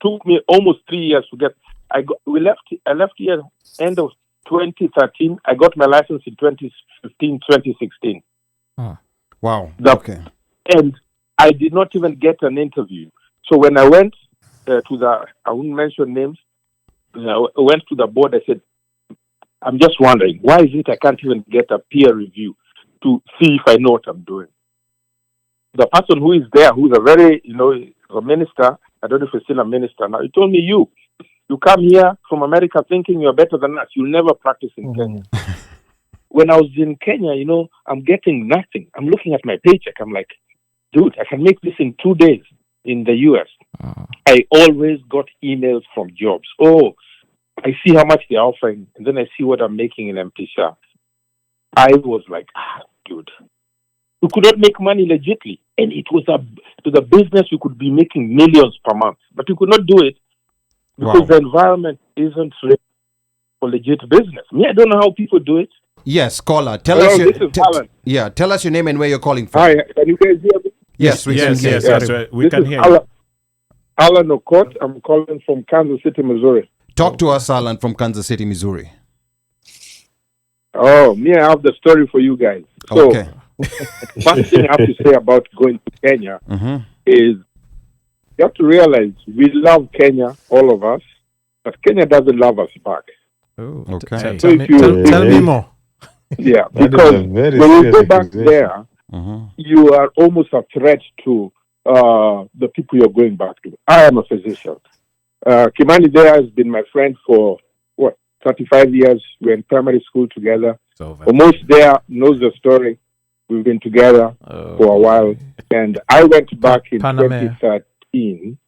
took me almost 3 years to get. I left here end of 2013. I got my license in 2015, 2016. Wow. Okay. And I did not even get an interview. So when I went to I won't mention names. I went to the board. I said, I'm just wondering, why is it I can't even get a peer review to see if I know what I'm doing? The person who is there, who's a very, a minister, I don't know if he's still a minister now, he told me, you come here from America thinking you're better than us. You'll never practice in Kenya. When I was in Kenya, I'm getting nothing. I'm looking at my paycheck. I'm like, dude, I can make this in 2 days in the U.S. I always got emails from jobs. Oh, I see how much they're offering, and then I see what I'm making in MPSHA. I was like, dude, we could not make money legitly. And it was a business we could be making millions per month. But we could not do it because the environment isn't ready for legit business. I don't know how people do it. Yes, caller. Tell us your name and where you're calling from. Hi, can you guys hear me? Yes, we can hear you. Yes, we can hear you. Alan Okot. I'm calling from Kansas City, Missouri. Talk to us, Alan, from Kansas City, Missouri. Oh, I have the story for you guys. So, okay. First thing I have to say about going to Kenya is you have to realize we love Kenya, all of us, but Kenya doesn't love us back. Oh, okay. Tell me more. Yeah, because when you go back there, you are almost a threat to the people you're going back to. I am a physician. Kimani there has been my friend for 35 years. We're in primary school together. Almost there knows the story. We've been together for a while. And I went back in 2013.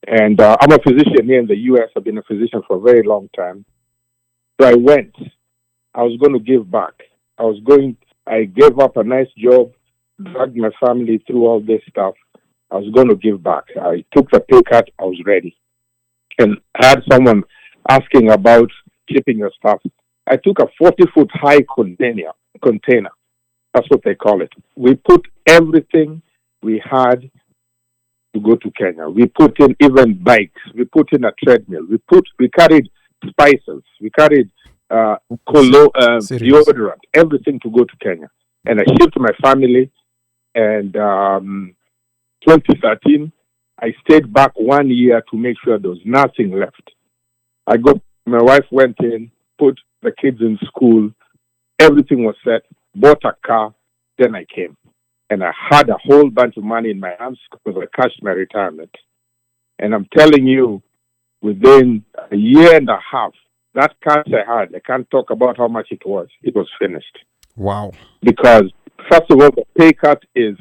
And I'm a physician here in the U.S. I've been a physician for a very long time. So I went. I was going to give back. I gave up a nice job, dragged my family through all this stuff. I was going to give back. I took the pay cut. I was ready. And I had someone asking about shipping your stuff. I took a 40-foot high container. That's what they call it. We put everything we had to go to Kenya. We put in even bikes. We put in a treadmill. We carried spices. We carried deodorant, everything to go to Kenya. And I shipped my family. And 2013, I stayed back 1 year to make sure there was nothing left. My wife went in, put the kids in school. Everything was set. Bought a car. Then I came. And I had a whole bunch of money in my hands because I cashed my retirement. And I'm telling you, within a year and a half, that cash I had, I can't talk about how much it was finished. Wow. Because, first of all, the pay cut is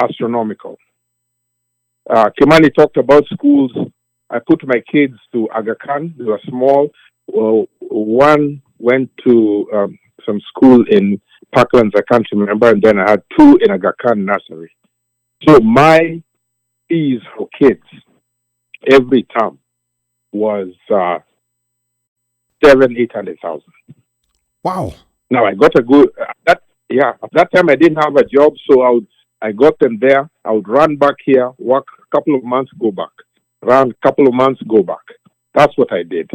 astronomical. Kimani talked about schools. I put my kids to Aga Khan. They were small. One went to some school in Parklands, I can't remember, and then I had two in Aga Khan nursery. So my fees for kids every term was 700,000-800,000. Wow. Now I got a good at that time I didn't have a job, so I got them there. I would run back here, work a couple of months, go back. Run a couple of months, go back. That's what I did.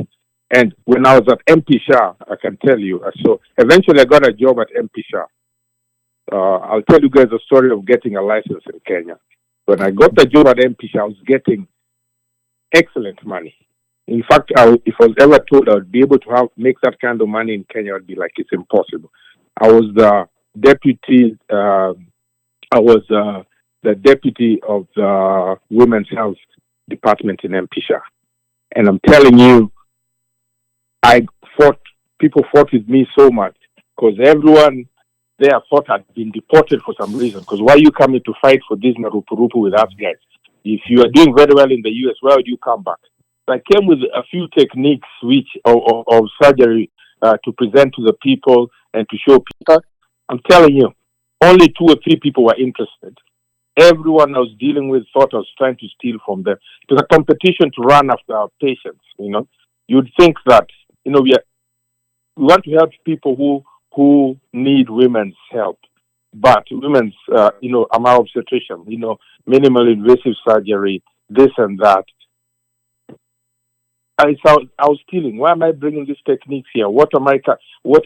And when I was at MPSHA, I can tell you, so eventually I got a job at MPSHA. I'll tell you guys a story of getting a license in Kenya. When I got the job at MPSHA, I was getting excellent money. In fact, if I was ever told I would be able to make that kind of money in Kenya, I'd be like, it's impossible. I was the deputy. The deputy of the Women's Health Department in MPSHA, and I'm telling you, people fought with me so much because everyone there thought I'd been deported for some reason. Because why are you coming to fight for this Narupurupu with us guys? If you are doing very well in the US, why would you come back? So I came with a few techniques of surgery to present to the people and to show people. I'm telling you, only 2 or 3 people were interested. Everyone I was dealing with thought I was trying to steal from them. It was a competition to run after our patients. You'd think that we want to help people who need women's help, but women's I'm an obstetrician. Minimal invasive surgery, this and that. I was stealing. Why am I bringing these techniques here? What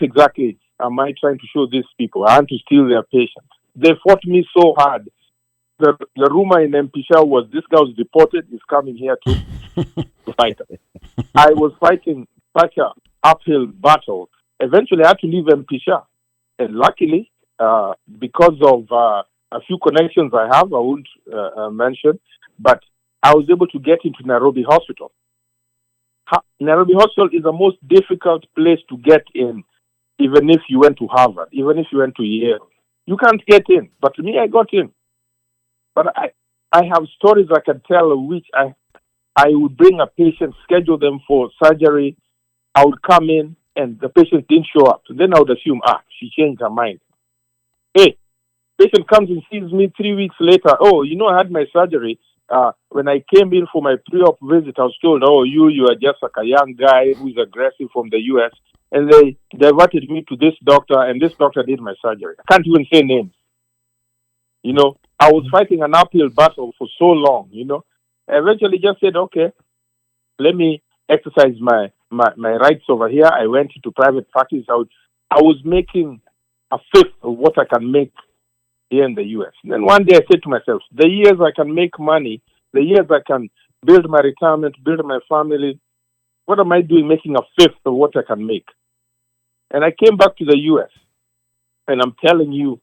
exactly am I trying to show these people? I want to steal their patients. They fought me so hard. The rumor in Mpisha was this guy was deported. He's coming here to fight. I was fighting such an uphill battle. Eventually, I had to leave Mpisha. And luckily, because of a few connections I have, I won't mention, but I was able to get into Nairobi Hospital. Nairobi Hospital is the most difficult place to get in, even if you went to Harvard, even if you went to Yale. You can't get in. But me, I got in. But I have stories I can tell which I would bring a patient, schedule them for surgery. I would come in and the patient didn't show up. So then I would assume, she changed her mind. Hey, patient comes and sees me 3 weeks later. Oh, I had my surgery. When I came in for my pre-op visit, I was told, you are just like a young guy who's aggressive from the U.S. And they diverted me to this doctor, and this doctor did my surgery. I can't even say names. I was fighting an uphill battle for so long, I eventually just said, okay, let me exercise my rights over here. I went into private practice. I was making a fifth of what I can make here in the U.S. And then one day I said to myself, the years I can make money, the years I can build my retirement, build my family, what am I doing making a fifth of what I can make? And I came back to the U.S. And I'm telling you,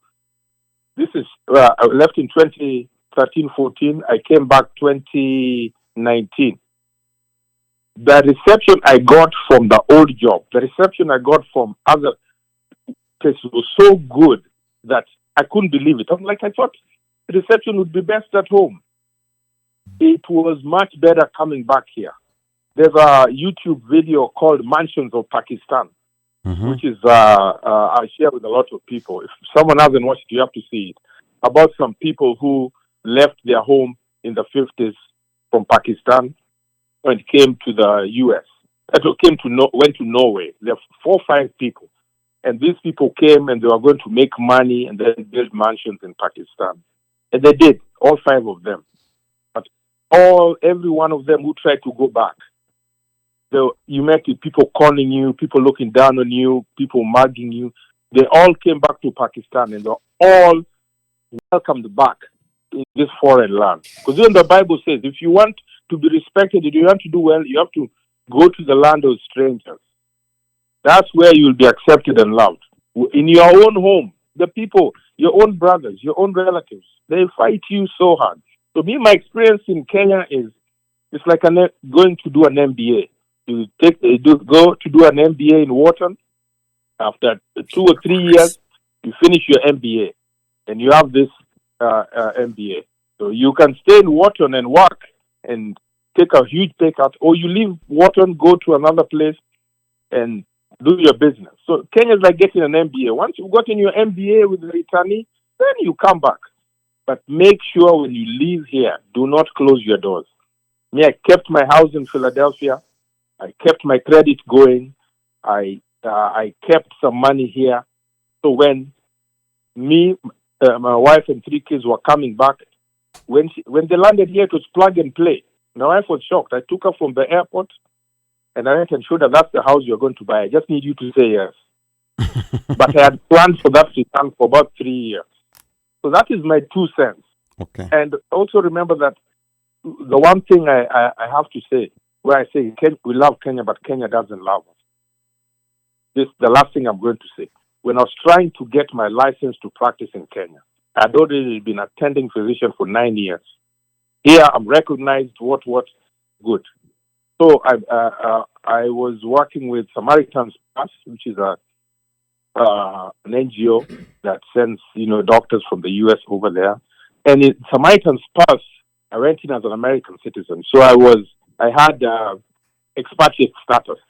this is, I left in 2013-14. I came back 2019. The reception I got from the old job, the reception I got from other places was so good that I couldn't believe it. I'm like, I thought the reception would be best at home. It was much better coming back here. There's a YouTube video called Mansions of Pakistan, which is, I share with a lot of people. If someone hasn't watched it, you have to see it. About some people who left their home in the 50s from Pakistan and came to the U.S. Went to Norway. There are 4 or 5 people. And these people came and they were going to make money and then build mansions in Pakistan. And they did, all 5 of them. But every one of them who tried to go back, you met people calling you, people looking down on you, people mugging you. They all came back to Pakistan and they're all welcomed back in this foreign land. Because even the Bible says, if you want to be respected, if you want to do well, you have to go to the land of strangers. That's where you'll be accepted and loved. In your own home, the people, your own brothers, your own relatives, they fight you so hard. So my experience in Kenya is, it's like going to do an MBA. You go to do an MBA in Wharton. After 2 or 3 years, you finish your MBA, and you have this MBA. So you can stay in Wharton and work and take a huge pay cut, or you leave Wharton, go to another place, and do your business. So Kenya is like getting an MBA. Once you've gotten your MBA with the Returnee, then you come back. But make sure when you leave here, do not close your doors. I kept my house in Philadelphia. I kept my credit going. I kept some money here. So when my wife and 3 kids were coming back, when they landed here, it was plug and play. My wife was shocked. I took her from the airport, and I went and showed her that's the house you're going to buy. I just need you to say yes. But I had planned for that return for about 3 years. So that is my 2 cents. Okay. And also remember that the one thing I have to say, where I say we love Kenya, but Kenya doesn't love us. This is the last thing I'm going to say. When I was trying to get my license to practice in Kenya, I'd already been attending physician for 9 years. Here, I'm recognized what good. So I was working with Samaritan's Pass, which is an NGO that sends doctors from the U.S. over there. And in Samaritan's Pass, I went in as an American citizen. So I had expatriate status,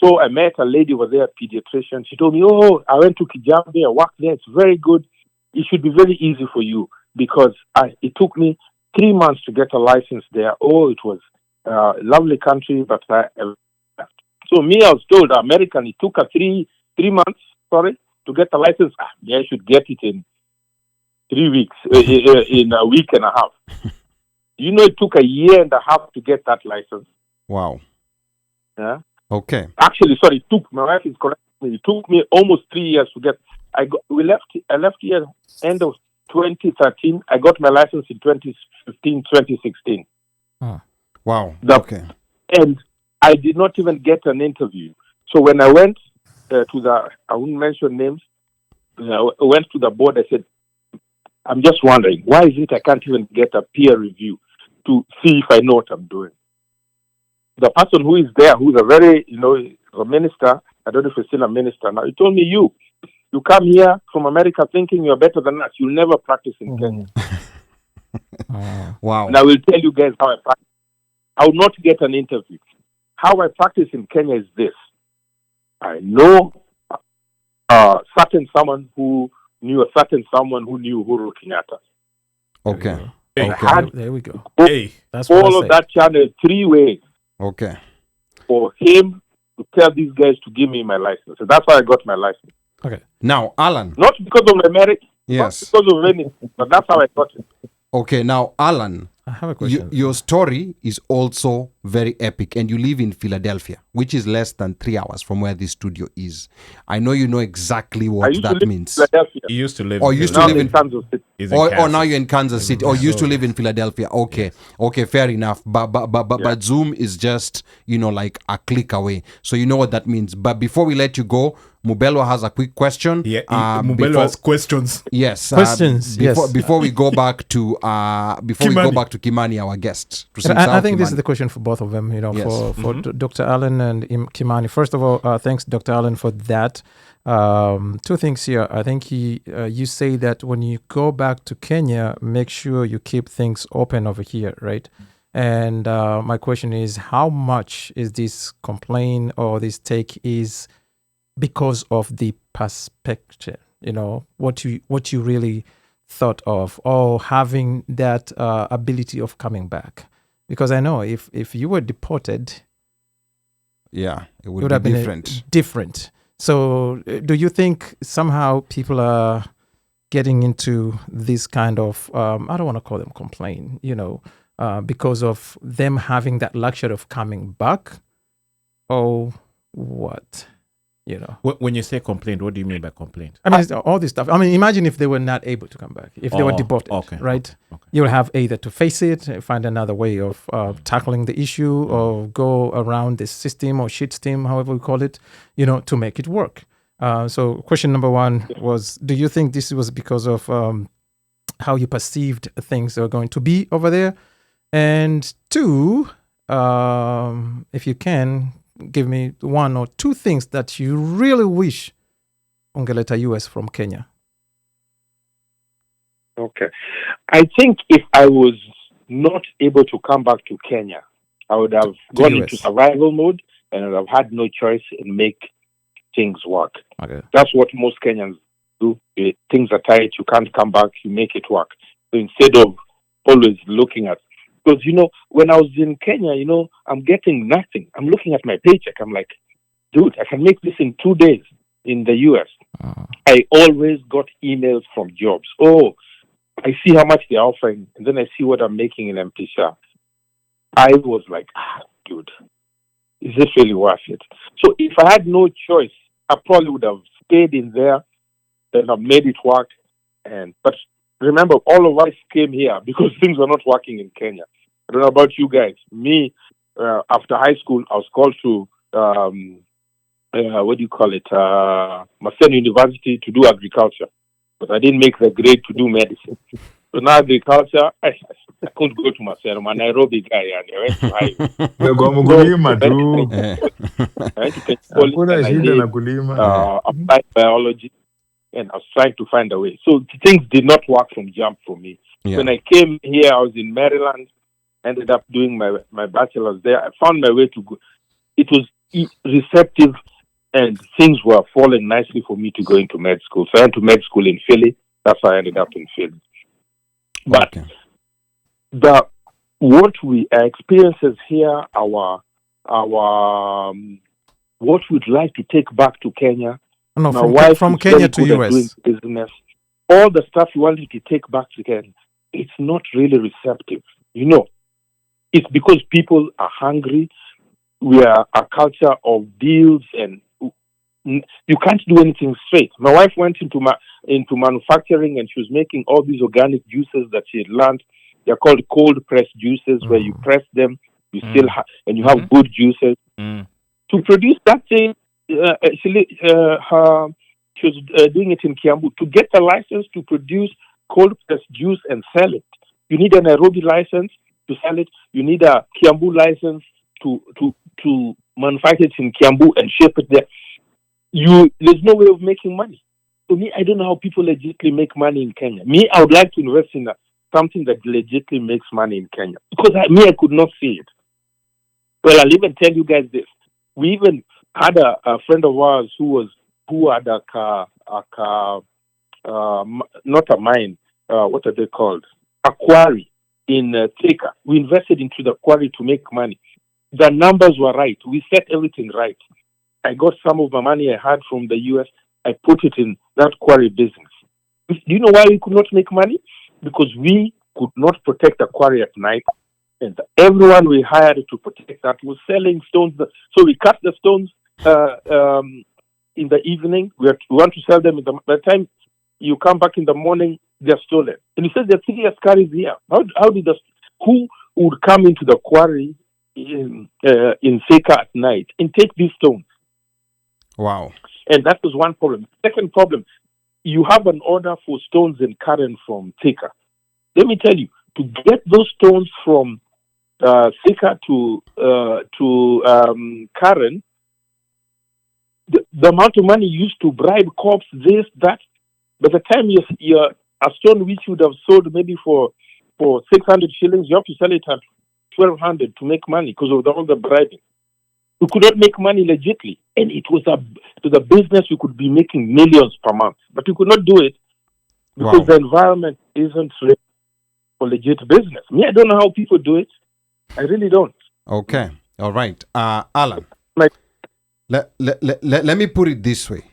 So I met a lady over there, a pediatrician. She told me, I went to Kijambe, I worked there. It's very good. It should be very easy for you because it took me 3 months to get a license there. It was a lovely country, but so I was told American, it took 3 months, to get a license. I should get it in 3 weeks, in a week and a half. It took a year and a half to get that license. Wow. Yeah. Okay. Actually, sorry, my wife is correct. It took me almost 3 years to get. I left here end of 2013. I got my license in 2015, 2016. Wow. Okay. And I did not even get an interview. So when I went I won't mention names. I went to the board. I said, I'm just wondering, why is it I can't even get a peer review to see if I know what I'm doing? The person who is there, who's a very, a minister, I don't know if he's still a minister now, he told me, you come here from America thinking you're better than us. You'll never practice in Kenya. Wow. And I will tell you guys how I practice. I will not get an interview. How I practice in Kenya is this. I know someone who knew a certain someone who knew Uhuru Kenyatta. Okay. There we go. That's follow that channel 3 ways. Okay. For him to tell these guys to give me my license. So that's why I got my license. Okay. Now, Alan. Not because of my merit. Yes. Not because of anything. But that's how I got it. Okay. Now, Alan. I have a question. Your story is also very epic, and you live in Philadelphia, which is less than 3 hours from where this studio is. I know you know exactly what that means. You used to live in Kansas City. Or now you're in Kansas City, or used to live in Philadelphia. Okay, yes. Okay, fair enough. But Zoom is just like a click away, so you know what that means. But before we let you go, Mubelwa has a quick question. Yeah, Mubelwa has questions. Yes, questions. Before we go back to Kimani, our guest. I think this is the question for both of them. For Dr. Allen and Kimani. First of all, thanks, Dr. Allen, for that. 2 things here. I think you say that when you go back to Kenya, make sure you keep things open over here, right? And my question is, how much is this complaint or this take is because of the perspective? What you really thought of, or having that ability of coming back? Because I know if you were deported, it would have been different. So do you think somehow people are getting into this kind of, I don't want to call them complaint, because of them having that luxury of coming back, or what? When you say complaint, what do you mean by complaint? I mean, all this stuff. I mean, imagine if they were not able to come back, if they were deported, right? Okay. You'll have either to face it, find another way of tackling the issue, or go around the system or shit system, however we call it, to make it work. So question number 1 was, do you think this was because of how you perceived things are going to be over there? And 2, if you can, give me 1 or 2 things that you really wish ungeleta US from Kenya. Okay. I think if I was not able to come back to Kenya, I would have gone into survival mode, and I would have had no choice and make things work. Okay. That's what most Kenyans do. Things are tight, you can't come back, you make it work. So instead of always looking at, because, when I was in Kenya, I'm getting nothing. I'm looking at my paycheck. I'm like, dude, I can make this in 2 days in the US. I always got emails from jobs. Oh, I see how much they're offering, and then I see what I'm making in MTSHA. I was like, dude, is this really worth it? So if I had no choice, I probably would have stayed in there, then I've made it work. But remember, all of us came here because things were not working in Kenya. I don't know about you guys. Me, after high school, I was called to, Maseno University to do agriculture. But I didn't make the grade to do medicine. So now agriculture, I couldn't go to Maseno. I'm a Nairobi guy, and I went to applied biology, and I was trying to find a way. So things did not work from jump for me. Yeah. When I came here, I was in Maryland, ended up doing my bachelor's there. I found my way to go. It was receptive, and things were falling nicely for me to go into med school. So I went to med school in Philly. That's how I ended up in Philly. But what we experiences here, our what we'd like to take back to Kenya. No, from Kenya to US. Doing business, all the stuff you wanted to take back to Kenya, it's not really receptive. It's because people are hungry. we are a culture of deals, and you can't do anything straight. My wife went into manufacturing, and she was making all these organic juices that she had learned. They're called cold press juices, where you press them, you still and you have good juices. To produce that thing, she was doing it in Kiambu. To get a license to produce cold press juice and sell it, you need an Nairobi license to sell it. You need a Kiambu license to manufacture it in Kiambu and ship it there. There's no way of making money. For me, I don't know how people legitimately make money in Kenya. Me, I would like to invest in something that legitimately makes money in Kenya, because I could not see it. Well, I'll even tell you guys this. We even had a friend of ours who had a car, not a mine. What are they called? A quarry in Thika. We invested into the quarry to make money. The numbers were right. We set everything right. I got some of the money I had from the US. I put it in that quarry business. Do you know why we could not make money? Because we could not protect the quarry at night. And everyone we hired to protect that was selling stones. So we cut the stones in the evening. We want to sell them. By the time you come back in the morning, they're stolen. And he says there are 3 askaris here. Who would come into the quarry in Thika at night and take these stones? Wow. And that was one problem. Second problem, you have an order for stones in Karen from Thika. Let me tell you, to get those stones from Thika to Karen, the amount of money used to bribe cops, this, that, by the time a stone which you would have sold maybe for 600 shillings, you have to sell it at 1,200 to make money because of all the bribing. We could not make money legitimately, and it was a business we could be making millions per month, but we could not do it because the environment isn't ready for legit business. Me, I don't know how people do it. I really don't. Okay, all right, Alan. Let me put it this way.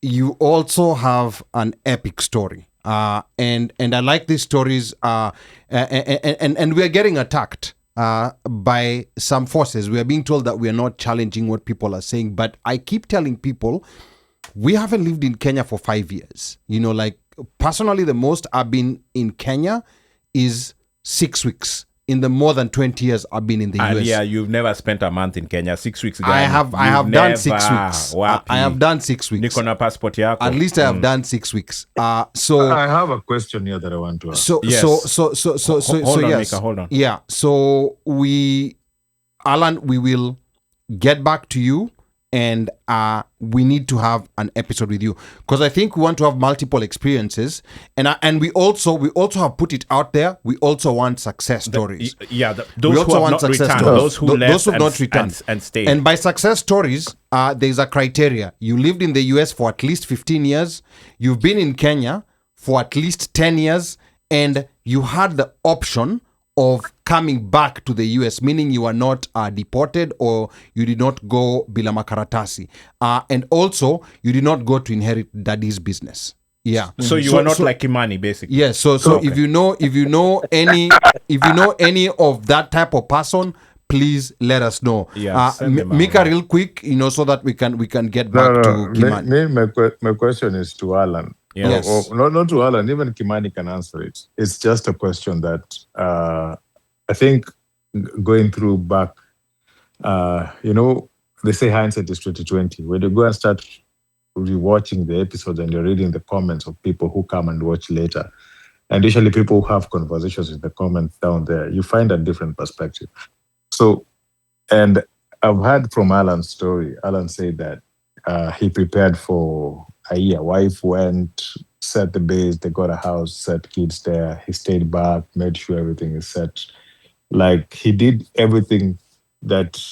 You also have an epic story, and I like these stories. And we are getting attacked by some forces. We are being told that we are not challenging what people are saying, but I keep telling people we haven't lived in Kenya for 5 years. Like personally, the most I've been in Kenya is 6 weeks. In the more than 20 years I've been in the US. Yeah, you've never spent a month in Kenya. 6 weeks. I have done 6 weeks. I have done 6 weeks. Niko na passport yako. At least I have done 6 weeks. So I have a question here that I want to ask. So yes. Hold on. Yeah. So Alan, we will get back to you, and we need to have an episode with you because I think we want to have multiple experiences, and we also have put it out there. We also want success stories. Those who have not returned, those who left, those who have not returned and stayed. And by success stories, there's a criteria. You lived in the US for at least 15 years. You've been in Kenya for at least 10 years, and you had the option of coming back to the US, meaning you are not deported or you did not go bila makaratasi. And also, you did not go to inherit daddy's business. Yeah. So you are not like Kimani, basically. Yes. So okay. if you know any of that type of person, please let us know. Yeah. Mika, real quick, so that we can get back to Kimani. My question is to Alan. Yes. Or not to Alan, even Kimani can answer it. It's just a question that I think going through back, they say hindsight is 2020. When you go and start rewatching the episodes and you're reading the comments of people who come and watch later, and usually people who have conversations in the comments down there, you find a different perspective. So, and I've heard from Alan's story. Alan said that he prepared for a year. Wife went, set the base, they got a house, set kids there. He stayed back, made sure everything is set. Like he did everything that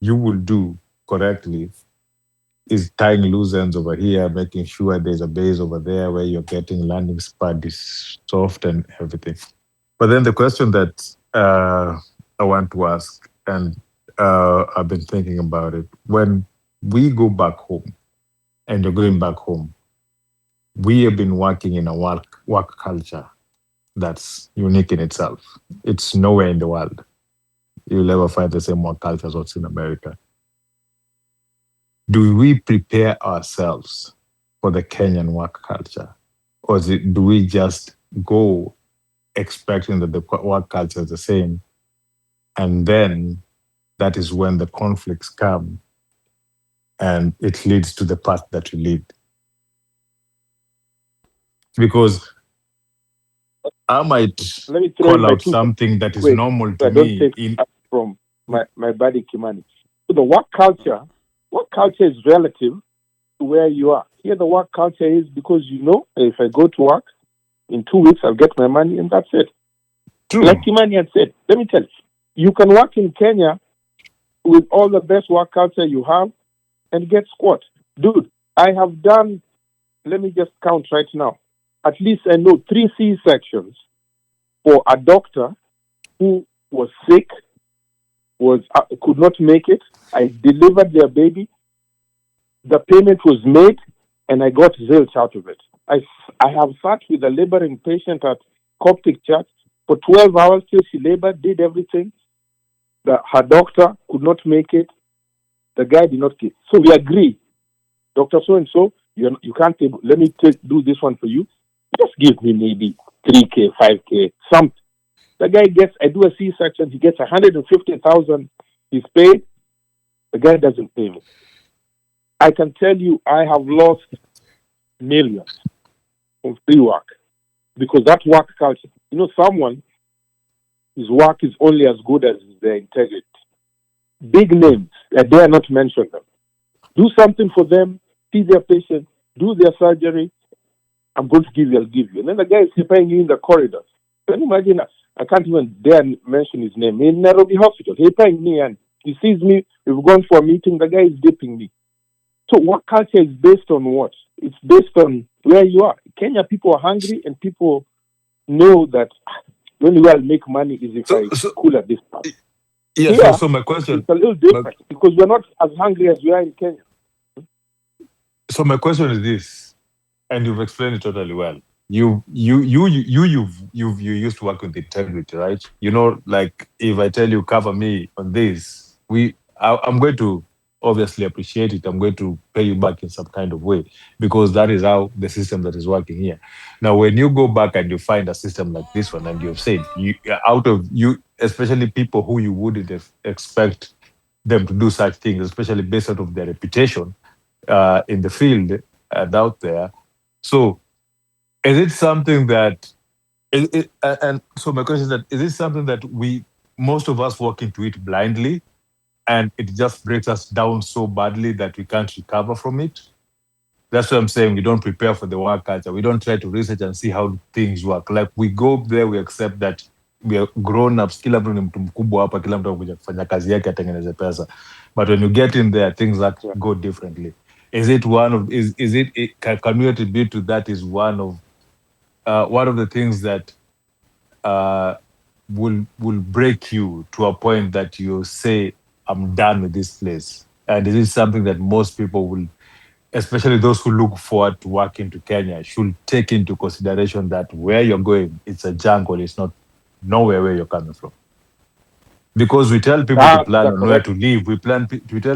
you will do correctly, is tying loose ends over here, making sure there's a base over there where you're getting landing spot is soft and everything. But then the question that I want to ask, and I've been thinking about it, when we go back home, and you're going back home, we have been working in a work culture that's unique in itself. It's nowhere in the world. you'll never find the same work culture as what's in America. Do we prepare ourselves for the Kenyan work culture? Or do we just go expecting that the work culture is the same? And then that is when the conflicts come and it leads to the path that we lead. Because I might call out something that is normal to me. From my buddy Kimani. So the work culture is relative to where you are. Here the work culture is because if I go to work, in 2 weeks I'll get my money and that's it. True. Like Kimani had said, let me tell you can work in Kenya with all the best work culture you have and get squat. Dude, I have done, let me just count right now, at least I know 3 C-sections for a doctor who was sick, could not make it. I delivered their baby. The payment was made, and I got zilch out of it. I have sat with a laboring patient at Coptic Church for 12 hours till she labored, did everything. Her doctor could not make it. The guy did not get. So we agree, Dr. So-and-so, you can't let me do this one for you. Just give me maybe 3K, 5K, something. The guy I do a C-section, he gets 150,000, he's paid. The guy doesn't pay me. I can tell you I have lost millions from free work because that work culture, someone, his work is only as good as their integrity. Big names, I dare not mention them. Do something for them, see their patient, do their surgery, I'm going to give you, I'll give you. And then the guy is paying you in the corridors. Can you imagine? I can't even dare mention his name. In Nairobi Hospital, he's paying me and he sees me, we've gone for a meeting, the guy is dipping me. So work culture is based on what? It's based on where you are. Kenya, people are hungry and people know that the only way I'll make money is if I cool at this part. Yeah, here, so my question... It's a little different because we're not as hungry as we are in Kenya. So my question is this, and you've explained it totally well. You used to work with integrity, right? Like if I tell you cover me on this, I'm going to obviously appreciate it. I'm going to pay you back in some kind of way because that is how the system that is working here. Now, when you go back and you find a system like this one, and you've said especially people who you wouldn't expect them to do such things, especially based out of their reputation in the field and out there. So, is it something that, and so my question is that, is it something that most of us walk into it blindly and it just breaks us down so badly that we can't recover from it? That's what I'm saying. We don't prepare for the work culture. We don't try to research and see how things work. Like we go there, we accept that we are grown-ups, kila mtu ni mtu mkubwa hapa, kila mtu anakuja kufanya kazi yake atengeneze pesa. But when you get in there, things go differently. Is it can we attribute to that is one of the things that will break you to a point that you say, I'm done with this place? And is it something that most people will, especially those who look forward to working to Kenya, should take into consideration that where you're going, it's a jungle, it's not nowhere where you're coming from? Because we tell people to plan on where to live. We tell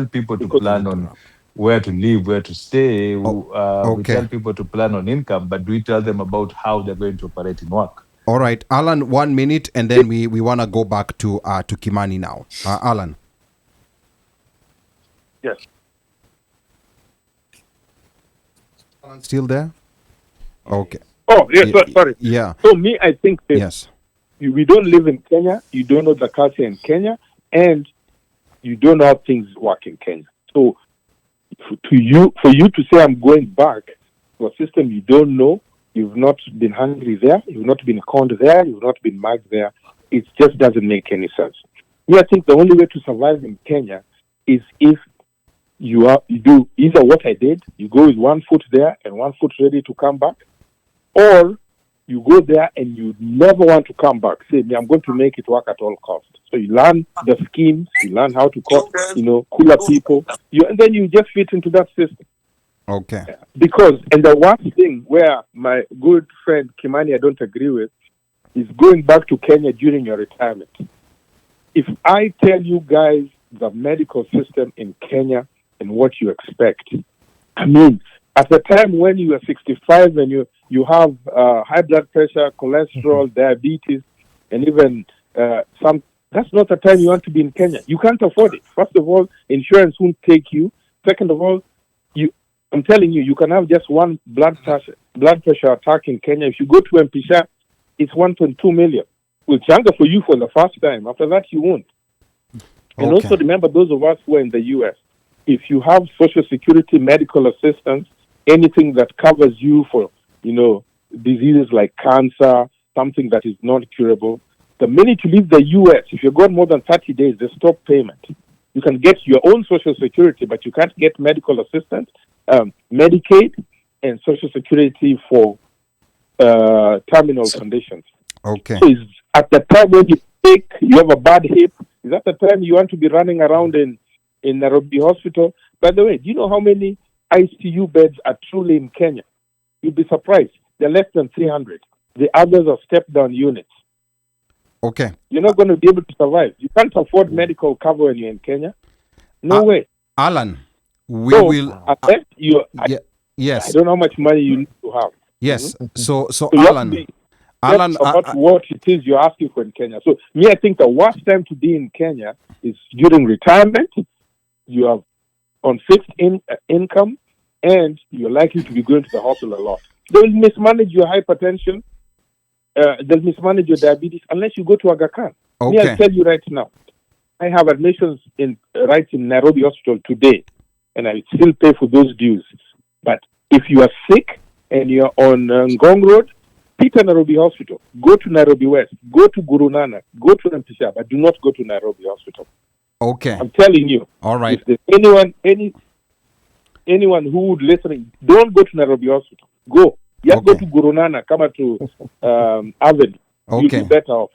people to plan on where to live, where to stay. We tell people to plan on income, but we tell them about how they're going to operate in work. All right, Alan, 1 minute, and then we want to go back to Kimani now. Alan. Yes. Alan still there? Okay. Oh, yes, sorry. Yeah. So me, I think that yes. We don't live in Kenya, you don't know the culture in Kenya, and you don't know how things work in Kenya. So for you to say I'm going back to a system you don't know, you've not been hungry there, you've not been conned there, you've not been mugged there, it just doesn't make any sense. Me, I think the only way to survive in Kenya is if you do either what I did, you go with 1 foot there and 1 foot ready to come back, or you go there and you never want to come back. Say, I'm going to make it work at all costs. So you learn the schemes, you learn how to cooler people, and then you just fit into that system. Okay. Because, and the one thing where my good friend Kimani I don't agree with is going back to Kenya during your retirement. if I tell you guys the medical system in Kenya and what you expect, I mean, at the time when you are 65 and you have high blood pressure, cholesterol, diabetes, and even that's not the time you want to be in Kenya. You can't afford it. First of all, insurance won't take you. Second of all, I'm telling you, you can have just one blood pressure attack in Kenya. If you go to Mpisha, it's 1.2 million. Will changa for you for the first time. After that, you won't. And also remember, those of us who are in the U.S., if you have Social Security, medical assistance, anything that covers you for, diseases like cancer, something that is not curable, the minute you leave the U.S., if you've got more than 30 days, they stop payment. You can get your own Social Security, but you can't get medical assistance, Medicaid, and Social Security for terminal conditions. Okay. So it's at the time when you have a bad hip, is that the time you want to be running around in Nairobi Hospital? By the way, do you know how many ICU beds are truly in Kenya? You'd be surprised. They're less than 300. The others are step-down units. Okay. You're not going to be able to survive. You can't afford medical cover when you're in Kenya. No way. Alan, will... yes. I don't know how much money you need to have. Yes. Mm-hmm. So Alan... Alan, about what it is you're asking for in Kenya. So, I think the worst time to be in Kenya is during retirement. You are on fixed income, and you're likely to be going to the hospital a lot. They will mismanage your hypertension. They'll mismanage your diabetes unless you go to Aga Khan. Okay. I'll tell you right now. I have admissions in Nairobi Hospital today, and I still pay for those dues. But if you are sick and you're on Ngong Road, Peter Nairobi Hospital, go to Nairobi West, go to Guru Nanak, go to Mpisha, but do not go to Nairobi Hospital. Okay. I'm telling you. All right. If there's anyone who would listen, don't go to Nairobi Hospital. Go. Just go to Guru Nanak, come to Avenue. Okay. You'll be better off.